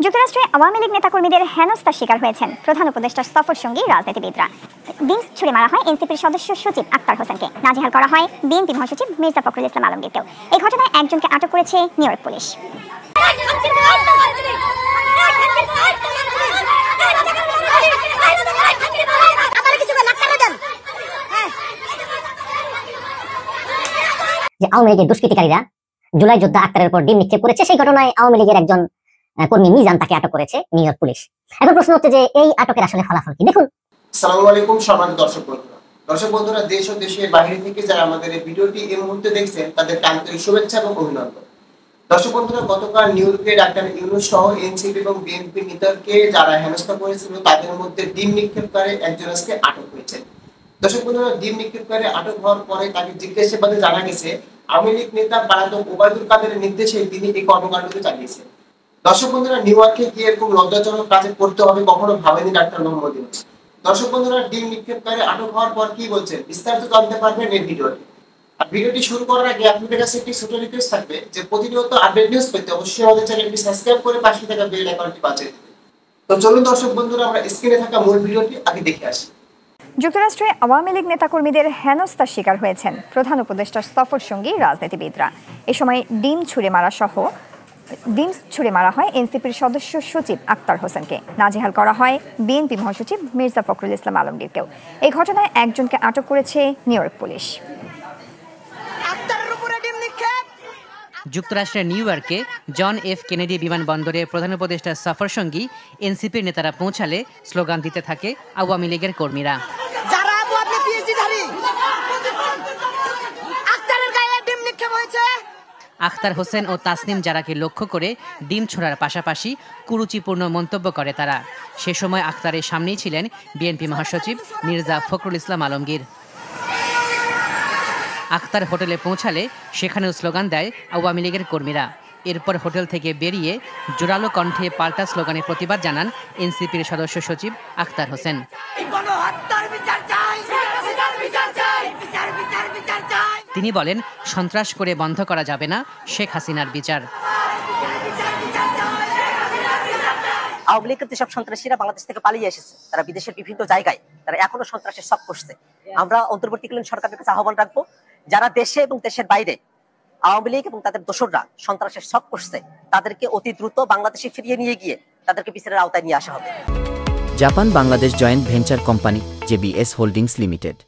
যুক্তরাষ্ট্রে আওয়ামী লীগ নেতাকর্মীদের হেনস্থার শিকার হয়েছেন প্রধান উপদেষ্টার সফর সঙ্গী রাজনীতিবিদরা। ডিম ছুড়ে মারা হয় এনসিপির সদস্য সচিব আক্তার হোসেনকে, নাজেহাল করা হয় বিএনপি মহাসচিব মির্জা ফখরুল ইসলাম আলমগীরকেও। এই ঘটনায় একজনকে আটক করেছে নিউ ইয়র্ক পুলিশ। যে আওয়ামী লীগের দুষ্কৃতিকারীরা জুলাই যোদ্ধা আক্তারের উপর ডিম নিক্ষেপ করেছে, সেই ঘটনায় আওয়ামী লীগের একজন কর্মী মিজান তাকে আটক করেছে নিউ ইয়র্ক পুলিশ। এখন প্রশ্ন হচ্ছে যে এই আটকের আসলে ফলাফল কি? দেখুন। আসসালামু আলাইকুম সম্মানিত দর্শক বন্ধুরা, দেশ ও দেশের বাইরে থেকে যারা আমাদের এই ভিডিওটি এই মুহূর্তে দেখছেন তাদেরকে আন্তরিক শুভেচ্ছা এবং অভিনন্দন। দর্শক বন্ধুরা, গতকাল নিউ ইয়র্কে ডাক্তার ইউনূস সহ এনসিপি এবং বিএনপি নেতাকে যারা হেনস্থা করেছিল তাদের মধ্যে ডিম নিক্ষেপকারী একজন আজকে আটক হয়েছে। দর্শক বন্ধুরা, ডিম নিক্ষেপকারী আটক হওয়ার পরে তাকে জিজ্ঞাসাবাদে জানা গেছে আওয়ামী লীগ নেতা পলাতক ওবায়দুল কাদেরের নির্দেশে তিনি এই কর্মকাণ্ডটি চালিয়েছেন। দর্শক বন্ধুরা, নিউ ইয়র্কে গিয়ে এরকম লজ্জাজনক কাজে করতে হবে কখনো ভাবেনি ডাক্তার মোহাম্মদ ইউনূস। দর্শক বন্ধুরা, ডিম নিক্ষেপকারী আটক হওয়ার পর কি বলছেন বিস্তারিত জানতে পারবেন এই ভিডিওতে। আর ভিডিওটি শুরু করার আগে আপনাদের কাছে একটি ছোট রিকোয়েস্ট থাকবে যে প্রতিনিয়ত আপডেট নিউজ পেতে অবশ্যই আমাদের চ্যানেলটি সাবস্ক্রাইব করে পাশে থাকা বেল আইকনটি বাজিয়ে দিন। তো চলুন দর্শক বন্ধুরা, আমরা স্ক্রিনে থাকা মূল ভিডিওটি আগে দেখে আসি। যুক্তরাষ্ট্রে আওয়ামী লীগ নেতাকর্মীদের হেনস্থার শিকার হয়েছেন প্রধান উপদেষ্টার সফর সঙ্গী রাজনীতিবিদরা। এ সময় ডিম ছুড়ে মারা হয় এনসিপির সদস্য সচিব আক্তার হোসেনকে, নাজেহাল করা হয় বিএনপি মহাসচিব মির্জা ফখরুল ইসলাম আলমগীরকেও। এই ঘটনায় একজনকে আটক করেছে নিউ ইয়র্ক পুলিশ। যুক্তরাষ্ট্রের নিউ ইয়র্কে জন এফ কেনেডি বিমানবন্দরে প্রধান উপদেষ্টার সফর সঙ্গী এনসিপির নেতারা পৌঁছালে স্লোগান দিতে থাকে আওয়ামী লীগের কর্মীরা। আক্তার হোসেন ও তাসনিম জারাকে লক্ষ্য করে ডিম ছোড়ার পাশাপাশি কুরুচিপূর্ণ মন্তব্য করে তারা। সে সময় আক্তারের সামনেই ছিলেন বিএনপি মহাসচিব মির্জা ফখরুল ইসলাম আলমগীর। আক্তার হোটেলে পৌঁছালে সেখানেও স্লোগান দেয় আওয়ামী লীগের কর্মীরা। এরপর হোটেল থেকে বেরিয়ে জোরালো কণ্ঠে পাল্টা স্লোগানে প্রতিবাদ জানান এনসিপির সদস্য সচিব আক্তার হোসেন। তিনি বলেন, সন্ত্রাস করে বন্ধ করা যাবে না শেখ হাসিনার বিচার। আওয়ামী লীগের যেসব সন্ত্রাসীরা বাংলাদেশ থেকে পালিয়ে এসেছে, তারা বিদেশের বিভিন্ন জায়গায় তারা এখনো সন্ত্রাসের সব করছে। আমরা অন্তর্বর্তীকালীন সরকারের কাছে আহ্বান রাখবো, যারা দেশে এবং দেশের বাইরে আওয়ামী লীগ এবং তাদের দোসররা সন্ত্রাসের সব করছে, তাদেরকে অতি দ্রুত বাংলাদেশে ফিরিয়ে নিয়ে গিয়ে তাদেরকে বিচারের আওতায় নিয়ে আসা হবে। Japan Bangladesh joint venture company JBS holdings limited.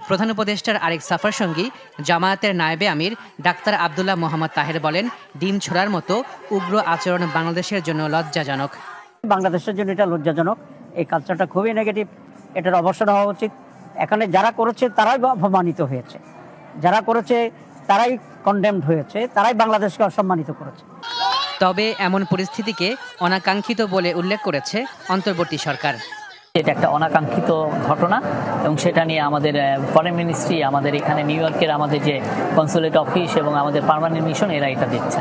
প্রধান উপদেষ্টার আরেক সফর সঙ্গী জামায়াতের নায়েবে আমির ডাক্তার আব্দুল্লাহ মোহাম্মদ তাহের বলেন, ডিম ছোড়ার মতো উগ্র আচরণ বাংলাদেশের জন্য লজ্জাজনক। বাংলাদেশের জন্য এটা লজ্জাজনক, এই কালচারটা খুবই নেগেটিভ, এটার অবসান হওয়া উচিত। এখানে যারা করেছে তারাই অপমানিত হয়েছে, যারা করেছে তারাই কন্ডেমড হয়েছে, তারাই বাংলাদেশকে অসম্মানিত করেছে। তবে এমন পরিস্থিতিকে অনাকাঙ্ক্ষিত বলে উল্লেখ করেছে অন্তর্বর্তী সরকার। এটা একটা অনাকাঙ্ক্ষিত ঘটনা এবং সেটা নিয়ে আমাদের ফরেন মিনিস্ট্রি, আমাদের এখানে নিউ ইয়র্কের আমাদের যে কনসুলেট অফিস এবং আমাদের পার্মানেন্ট মিশন, এরা এটা দেখছে।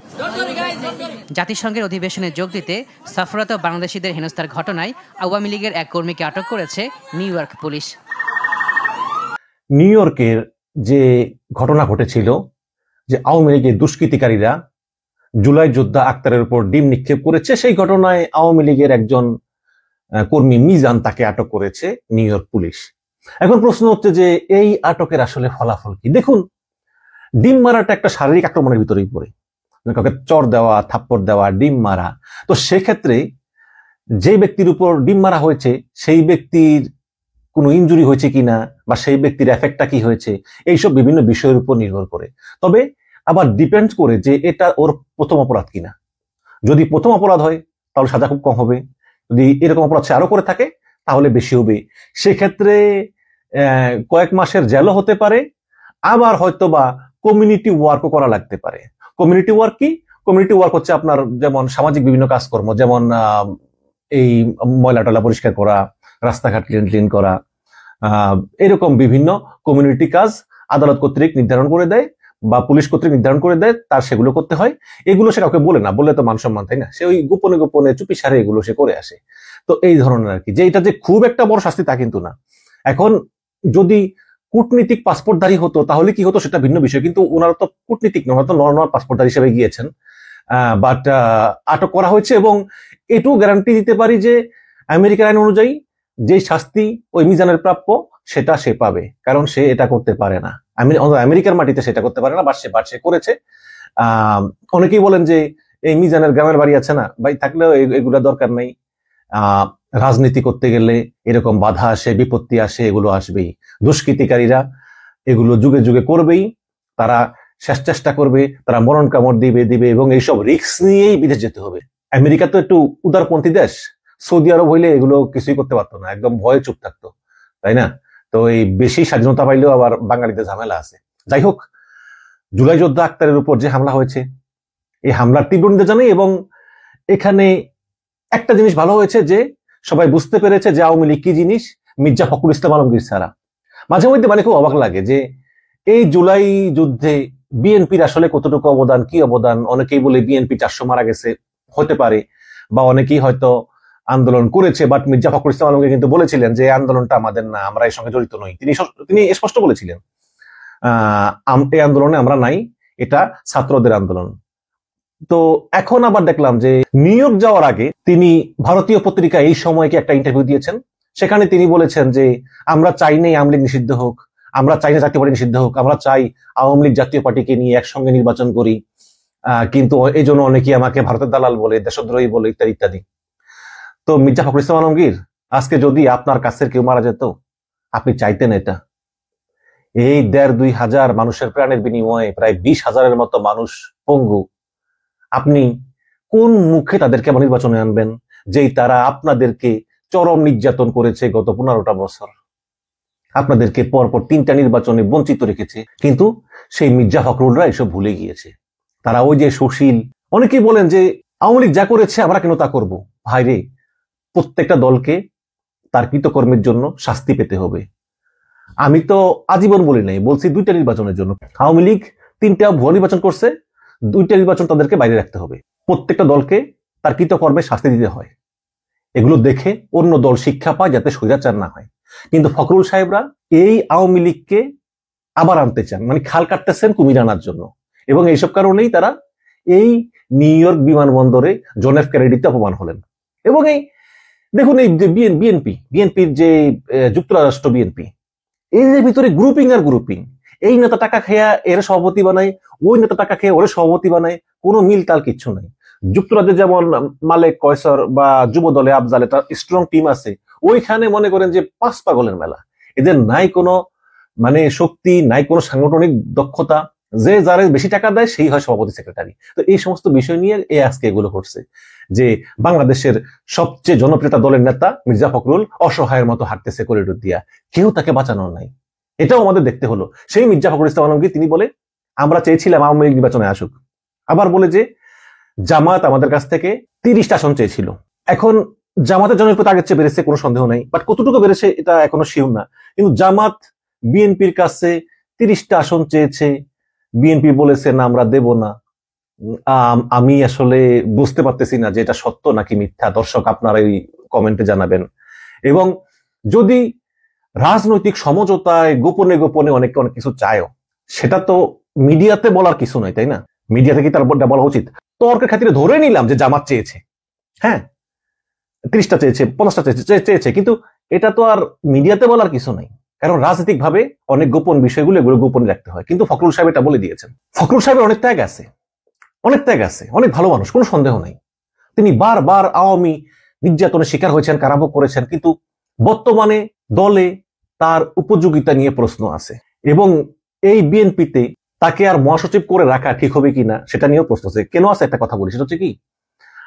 জাতিসংঘের অধিবেশনে যোগ দিতে সফররত বাংলাদেশিদের হেনস্থার ঘটনায় আওয়ামী লীগের এক কর্মীকে আটক করেছে নিউ ইয়র্ক পুলিশ। নিউ ইয়র্কের যে ঘটনা ঘটেছিল যে আওয়ামী লীগের দুষ্কৃতিকারীরা জুলাই যোদ্ধা আক্তারের উপর ডিম নিক্ষেপ করেছে, সেই ঘটনায় আওয়ামী লীগের একজন কর্মী মিজান তাকে আটক করেছে নিউ ইয়র্ক পুলিশ। এখন প্রশ্ন হচ্ছে যে এই আটকের আসলে ফলাফল কি? দেখুন, ডিম মারাটা একটা শারীরিক আক্রমণের ভিতরেই পড়ে, কাউকে চর দেওয়া, থাপ্পড় দেওয়া, ডিম মারা। তো সেক্ষেত্রে যে ব্যক্তির উপর ডিম মারা হয়েছে সেই ব্যক্তির কোনো ইনজুরি হয়েছে কিনা বা সেই ব্যক্তির এফেক্টটা কি হয়েছে, এইসব বিভিন্ন বিষয়ের উপর নির্ভর করে। তবে আবার ডিপেন্ড করে যে এটা ওর প্রথম অপরাধ কিনা। যদি প্রথম অপরাধ হয় তাহলে সাজা খুব কম হবে, যদি এরকম অপরাধ সে আরো করে থাকে তাহলে বেশি হবে। সেক্ষেত্রে কয়েক মাসের জেলও হতে পারে, আবার হয়তো বা কমিউনিটি ওয়ার্কও করা লাগতে পারে। কমিউনিটি ওয়ার্ক কি? কমিউনিটি ওয়ার্ক হচ্ছে আপনার যেমন সামাজিক বিভিন্ন কাজকর্ম, যেমন এই ময়লা টলা পরিষ্কার করা, রাস্তাঘাট ক্লিন করা, এরকম বিভিন্ন কমিউনিটি কাজ আদালত কর্তৃক নির্ধারণ করে দেয় বা পুলিশ কর্তৃক নির্ধারণ করে দেয়, তার সেগুলো করতে হয়। এগুলো সে কাউকে বলে না, বললে তো মান সম্মান, তাই না? সে ওই গোপনে গোপনে চুপি সারে এগুলো সে করে আসে। তো এই ধরনের আর কি, যে এটা যে খুব একটা বড় শাস্তি তা কিন্তু না। এখন যদি কূটনীতিক পাসপোর্টধারী হতো তাহলে কি হতো সেটা ভিন্ন বিষয়, কিন্তু ওনারা তো কূটনীতিক নয়, ওনারা তো নর্মাল পাসপোর্টধারী হিসেবে গিয়েছেন। বাট আটক করা হয়েছে এবং এটুকু গ্যারান্টি দিতে পারি যে আমেরিকার আইন অনুযায়ী যে শাস্তি ওই মিজানের প্রাপ্য সেটা সে পাবে, কারণ সে এটা করতে পারে না, আমেরিকার মাটিতে সেটা করতে পারে না, বাট সে করেছে। অনেকেই বলেন যে এই মিজানের গ্রামের বাড়ি আছে না ভাই, থাকলেও এগুলা দরকার নেই। রাজনীতি করতে গেলে এরকম বাধা আসে, বিপত্তি আসে, এগুলো আসবেই। দুষ্কৃতিকারীরা এগুলো যুগে যুগে করবেই, তারা শেষ চেষ্টা করবে, তারা মরণ কামড় দিবে এবং এইসব রিস্ক নিয়েই বিদেশ যেতে হবে। আমেরিকা তো একটু উদারপন্থী দেশ, সৌদি আরব হইলে এগুলো কিছুই করতে পারতো না, একদম ভয়ে চুপ থাকতো, তাই না? তো এই বেশি স্বাধীনতা পাইলেও আবার বাঙালিদের ঝামেলা আছে। যাই হোক, জুলাই যোদ্ধা আক্তারের উপর যে হামলা হয়েছে, এই হামলার তীব্র নিন্দা জানাই। এবং এখানে একটা জিনিস ভালো হয়েছে যে সবাই বুঝতে পেরেছে যে আওয়ামী লীগ কি জিনিস, মির্জা ফখরুল ইসলাম আলমগীর ছাড়া। মাঝে মধ্যে মানে খুব অবাক লাগে যে এই জুলাই যুদ্ধে বিএনপির আসলে কতটুকু অবদান, কি অবদান। অনেকেই বলে বিএনপি 400 মারা গেছে, হতে পারে, বা অনেকেই হয়তো আন্দোলন করেছে, বাট মির্জা ফখরুল ইসলাম আলমগীর কিন্তু বলেছিলেন যে আন্দোলনটা আমাদের না, আমরা এর সঙ্গে জড়িত নই। তিনি স্পষ্ট বলেছিলেন এই আন্দোলনে আমরা নাই, এটা ছাত্রদের আন্দোলন। তো এখন আবার দেখলাম যে নিউ ইয়র্ক যাওয়ার আগে তিনি ভারতীয় পত্রিকা এই সময়কে একটা ইন্টারভিউ দিয়েছেন, সেখানে তিনি বলেছেন যে আমরা চাই নাই আওয়ামী লীগ নিষিদ্ধ হোক, আমরা চাই না জাতীয় পার্টি নিষিদ্ধ হোক, আমরা চাই আওয়ামী লীগ জাতীয় পার্টিকে নিয়ে একসঙ্গে নির্বাচন করি, কিন্তু এই জন্য অনেকেই আমাকে ভারতের দালাল বলে, দেশদ্রোহী বলে, ইত্যাদি ইত্যাদি। তো মির্জা ফখরুল ইসলাম আলমগীর, আজকে যদি আপনার কাছের কেউ মারা যেত, আপনি চাইতেন এটা? এই 1,500-2 হাজার মানুষের প্রাণের বিনিময়ে প্রায় 20,000-এর মতো মানুষ পঙ্গু, আপনি কোন মুখে তাদেরকে আবার নির্বাচনে আনবেন, যেই তারা আপনাদেরকে চরম নির্যাতন করেছে গত 15টা বছর, আপনাদেরকে পরপর 3টা নির্বাচনে বঞ্চিত রেখেছে। কিন্তু সেই মির্জা ফখরুলরা এসব ভুলে গিয়েছে, তারা ওই যে সুশীল। অনেকেই বলেন যে আওয়ামী লীগ যা করেছে আমরা কেন তা করবো। ভাইরে, প্রত্যেকটা দলকে তার কৃতকর্মের জন্য শাস্তি পেতে হবে। আমি তো আজীবন বলি নাই, বলছি 2টা নির্বাচনের জন্য। আওয়ামী লীগ 3টা ভুয়া নির্বাচন করছে, 2টা নির্বাচন তাদেরকে বাইরে রাখতে হবে। প্রত্যেকটা দলকে তার কৃতকর্মে শাস্তি দিতে হয়, এগুলো দেখে অন্য দল শিক্ষা পায় যাতে স্বৈরাচার না হয়। কিন্তু ফখরুল সাহেবরা এই আওয়ামী লীগকে আবার আনতে চান, মানে খাল কাটতেছেন কুমির আনার জন্য। এবং এইসব কারণেই তারা এই নিউ ইয়র্ক বিমানবন্দরে জন এফ কেনেডিতে অপমান হলেন। এবং এই দেখুন, এই যে বিএনপির যে যুক্তরাষ্ট্র বিএনপি, এই যে ভিতরে গ্রুপিং আর গ্রুপিং, এই নেতা টাকা খেয়া এর সভাপতি বানায়, ওই নেতা টাকা খেয়ে ওরে সভাপতি বানায়, কোনো মিল তাল কিচ্ছু নাই। যুক্তরাজ্যে যেমন মালেক কয়সর বা যুব দলে আফজালে তার স্ট্রং টিম আছে, ওইখানে মনে করেন যে 5 পাগলের মেলা। এদের নাই কোনো মানে শক্তি, নাই কোনো সাংগঠনিক দক্ষতা, যে যারা বেশি টাকা দেয় সেই হয় সভাপতি সেক্রেটারি। তো এই সমস্ত বিষয় নিয়ে আজকে এগুলো করছে যে বাংলাদেশের সবচেয়ে জনপ্রিয়তা দলের নেতা মির্জা ফখরুল অসহায়ের মতো হাঁটতেছে করিডোর দিয়া, কেউ তাকে বাঁচানোর নাই। এটাও আমাদের দেখতে হলো। সেই মির্জা ফখরুল ইসলাম আলমগীর তিনি বলে আমরা চেয়েছিলাম আওয়ামী লীগ নির্বাচনে আসুক, আবার বলে যে জামাত আমাদের কাছ থেকে 30টা আসন চেয়েছিল। এখন জামাতের জনপ্রিয়তা আগের চেয়ে বেড়েছে, কোনো সন্দেহ নাই, বাট কতটুকু বেড়েছে এটা এখনো শিওর না। কিন্তু জামাত বিএনপির কাছে 30টা আসন চেয়েছে, বিএনপি বলেছে না আমরা দেব না। আমি আসলে বুঝতে পারতেছি না যে এটা সত্য নাকি মিথ্যা। দর্শক আপনারা এই কমেন্টে জানাবেন। এবং যদি রাজনৈতিক সমঝোতায় গোপনে গোপনে অনেকে অনেক কিছু চায়ও, সেটা তো মিডিয়াতে বলার কিছু নাই, তাই না? মিডিয়াতে কি তার বলা উচিত? তর্কের খাতিরে ধরে নিলাম যে জামাত চেয়েছে, হ্যাঁ 30টা চেয়েছে, 50টা চেয়েছে, কিন্তু এটা তো আর মিডিয়াতে বলার কিছু নাই, কারণ রাজনৈতিক ভাবে অনেক গোপন বিষয়গুলো এগুলো গোপনে রাখতে হয়। কিন্তু ফখরুল সাহেব এটা বলে দিয়েছেন। ফখরুল সাহেবের অনেক ত্যাগ আছে, অনেক ভালো মানুষ, কোনো সন্দেহ নাই। তিনি বারবার আওয়ামী নির্যাতনের শিকার হয়েছেন, কারাভোগ করেছেন, কিন্তু বর্তমানে দলে তার উপযোগিতা নিয়ে প্রশ্ন আছে। এবং এই বিএনপিতে তাকে আর মহাসচিব করে রাখা ঠিক হবে কিনা সেটা নিয়েও প্রশ্ন আছে। কেন আছে একটা কথা বলি, সেটা হচ্ছে কি,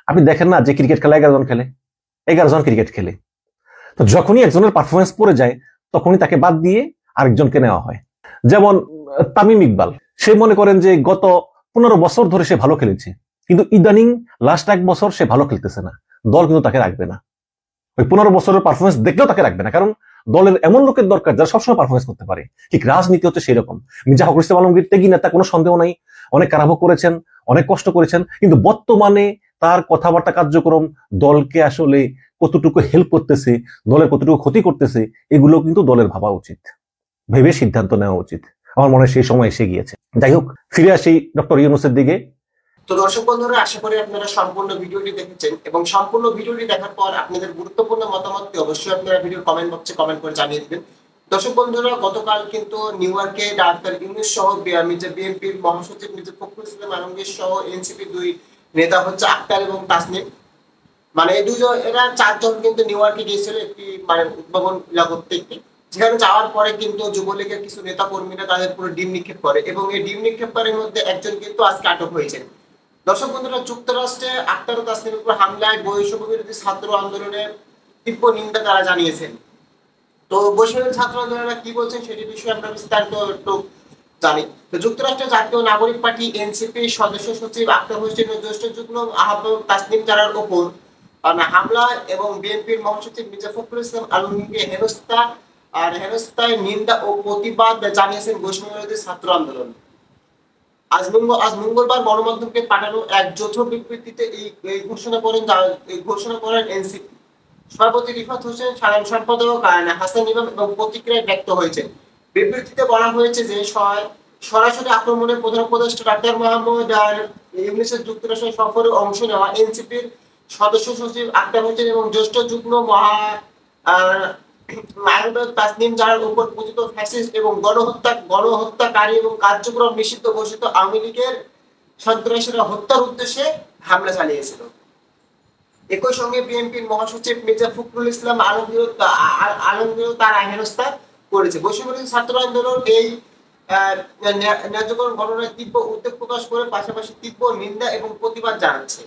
আপনি দেখেন না যে ক্রিকেট খেলা 11 জন খেলে, 11 জন ক্রিকেট খেলে, তো যখনই একজনের পারফরমেন্স পড়ে যায় তখনই তাকে বাদ দিয়ে আরেকজনকে নেওয়া হয়। যেমন তামিম ইকবাল, সে মনে করেন যে গত 15 বছর ধরে সে ভালো খেলেছে, কিন্তু ইদানিং লাস্ট 1 বছর সে ভালো খেলতেছে না, দল কিন্তু তাকে রাখবে না। ওই 15 বছরের পারফরমেন্স দেখলেও তাকে রাখবে না, কারণ দলের এমন লোকের দরকার যারা সবসময় পারফরমেন্স করতে পারে। ঠিক রাজনীতি হচ্ছে সেই রকম। মির্জা ফখরুল ইসলাম আলমগীর ত্যাগী নেতা, কোনো সন্দেহ নাই, অনেক কারাভোগ করেছেন, অনেক কষ্ট করেছেন, কিন্তু বর্তমানে তার কথাবার্তা কার্যক্রম দলকে আসলে কতটুকু হেল্প করতেছে, দলের কতটুকু ক্ষতি করতেছে, এগুলো কিন্তু দলের ভাবা উচিত। ভেবে সিদ্ধান্ত নেওয়া উচিত। আমার মনে হয় সেই সময় এসে গিয়েছে। যাই হোক, ফিরে আসি ডক্টর ইউনূসের দিকে। তো দর্শক বন্ধুরা, আশা করি আপনারা সম্পূর্ণ ভিডিওটি দেখেছেন এবং সম্পূর্ণ ভিডিওটি দেখার পর আপনাদের গুরুত্বপূর্ণ মতামতটি অবশ্যই আপনারা ভিডিও কমেন্ট বক্সে কমেন্ট করে জানিয়ে দিবেন। দর্শক বন্ধুরা, গতকাল কিন্তু নিউ ইয়র্কে ডাক্তার ইউনূস সহ বিএনপির মহাসচিব মির্জা ফখরুল ইসলাম আলমগীর সহ এনসিপি দুই নেতা হচ্ছে আক্তার এবং তাসনিম, মানে এই দুজন এরা চারজন কিন্তু নিউ ইয়র্কে গিয়েছিল একটি মানে উদ্ভাবন করতে। যেখানে যাওয়ার পরে কিন্তু যুবলীগের কিছু নেতা কর্মীরা তাদের পুরো ডিম নিক্ষেপ করে এবং এই ডিম নিক্ষেপকারীর মধ্যে একজন কিন্তু আজকে আটক হয়েছে। দর্শক বন্ধুরা, যুক্তরাষ্ট্রে আক্তার ও তাসনিমের উপর হামলায় বৈষম্য বিরোধী ছাত্র আন্দোলনের তীব্র নিন্দা তারা জানিয়েছেন। তো বৈষম্য ছাত্র আন্দোলনরা কি বলছেন সেটি বিষয়ে আমরা বিস্তারিত একটু জানি। তো যুক্তরাষ্ট্রের জাতীয় নাগরিক পার্টি এনসিপি সদস্য সচিব আক্তার হোসেন ও জ্যেষ্ঠ যুগ্ম আহ্বায়ক তাসনিম জারার উপর হামলা এবং বিএনপির মহাসচিব মির্জা ফখরুল ইসলাম আলমগীরকে হেনস্থায় নিন্দা ও প্রতিবাদ জানিয়েছেন বৈষম্য বিরোধী ছাত্র আন্দোলন। আজ মঙ্গলবার গণমাধ্যমকে পাঠানো এক যৌথ বিবৃতিতে এই ঘোষণা করেন এনসিপি সভাপতি রিফাত হোসেন, সাধারণ সম্পাদক হাসান ইমাম এবং প্রতিক্রিয়া ব্যক্ত হয়েছে। বিবৃতিতে বলা হয়েছে যে সরাসরি আক্রমণের প্রধান উপদেষ্টা ডাক্তার মোহাম্মদ ইউনূসের যুক্তরাষ্ট্র সফরে অংশ নেওয়া এনসিপির সদস্য সচিব আক্তার হোসেন এবং জ্যেষ্ঠ যুগ্ম আহ্বায়ক তাসনিম জারার উপর পতিত ফ্যাসিস্ট এবং গণহত্যাকারী এবং কার্যক্রম নিষিদ্ধ ঘোষিত আওয়ামী লীগের সন্ত্রাসীরা হত্যার উদ্দেশ্যে হামলা চালিয়েছিল। একই সঙ্গে বিএনপির মহাসচিব মির্জা ফখরুল ইসলাম আলমগীরও তারা হেনস্থা করেছে। বৈষম্য ছাত্র আন্দোলন এই ন্যায্যকরণ ঘটনায় তীব্র উদ্বেগ প্রকাশ করে পাশাপাশি তীব্র নিন্দা এবং প্রতিবাদ জানাচ্ছে।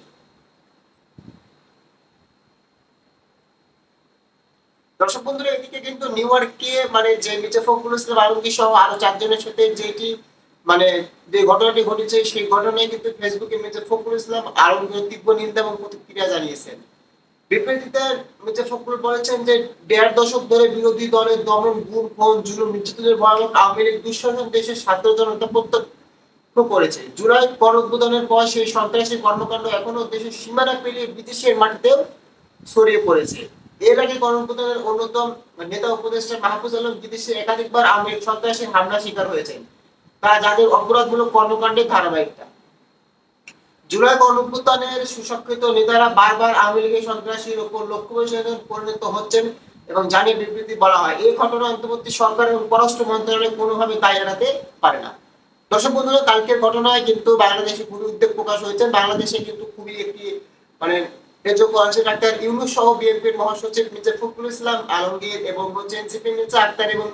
দর্শক বন্ধুরা, এদিকে কিন্তু নিউ ইয়র্কে মানে যে মির্জা ফখরুল ইসলাম আলমগীর সহ আরো চারজনের সাথে যেটি মানে যে ঘটনাটি ঘটেছে সেই ঘটনায় কিন্তু ফেসবুকে মির্জা ফখরুল ইসলাম আলমগীর তীব্র নিন্দা এবং প্রতিক্রিয়া জানিয়েছেন। বিবৃতিতে মির্জা ফখরুল বলেছেন যে ১.৫ দশক ধরে বিরোধী দলের দমন, গুম, খুন, জুলুম, নির্যাতনের ভয়াবহ আওয়ামী লীগ দুঃশাসন দেশের ছাত্র জনতা প্রত্যক্ষ করেছে। জুলাই গণঅভ্যুত্থানের পর সেই সন্ত্রাসী কর্মকাণ্ড এখনো দেশের সীমানা পেরিয়ে বিদেশের মাটিতেও ছড়িয়ে পড়েছে। এর আগে গণঅভ্যুত্থানের অন্যতম নেতা উপদেষ্টা মাহফুজ আলম বিদেশে একাধিকবার আওয়ামী লীগ সন্ত্রাসী হামলার শিকার হয়েছেন, তারা যাদের অপরাধমূলক কর্মকাণ্ডের ধারাবাহিকতা। জুলাই গণঅভ্যুত্থানের সুশিক্ষিত নেতারা বারবার আওয়ামী লীগের সন্ত্রাসীর উপর লক্ষ্যবস্তু পরিণত হচ্ছেন এবং জানিয়ে বিবৃতি বলা হয় এই ঘটনা অন্তর্বর্তী সরকার এবং পররাষ্ট্র মন্ত্রণালয় কোনোভাবে দায় এড়াতে পারে না। দর্শক বন্ধুরা, কালকের ঘটনায় কিন্তু বাংলাদেশে খুবই উদ্বেগ প্রকাশ হয়েছে। বাংলাদেশে কিন্তু খুবই একটি মানে ডাক্তার ইউনূস সহ বিএনপির মহাসচিব মির্জা ফখরুল ইসলাম আলমগীর এবং এনসিপি নেতা আক্তার এবং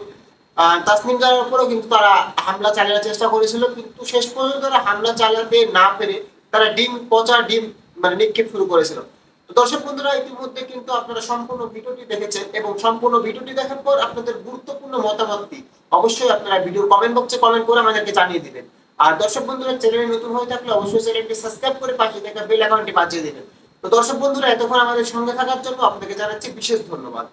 তাসনিম জারার উপরও কিন্তু তারা হামলা চালানোর চেষ্টা করেছিল, কিন্তু শেষ পর্যন্ত তারা হামলা চালাতে না পেরে তারা ডিম মানে নিক্ষেপ শুরু করেছিল। তো দর্শক বন্ধুরা, ইতিমধ্যে কিন্তু আপনারা সম্পূর্ণ ভিডিওটি দেখেছেন এবং সম্পূর্ণ ভিডিওটি দেখার পর আপনাদের গুরুত্বপূর্ণ মতামতটি অবশ্যই আপনারা ভিডিও কমেন্ট বক্সে কমেন্ট করে আমাদেরকে জানিয়ে দিবেন। আর দর্শক বন্ধুরা, চ্যানেলে নতুন হয়ে থাকলে অবশ্যই চ্যানেলটি সাবস্ক্রাইব করে পাশে থাকা বেল আইকনটি বাজিয়ে দিবেন। তো দর্শক বন্ধুরা, এতক্ষণ আমাদের সঙ্গে থাকার জন্য আপনাকে জানাচ্ছি বিশেষ ধন্যবাদ।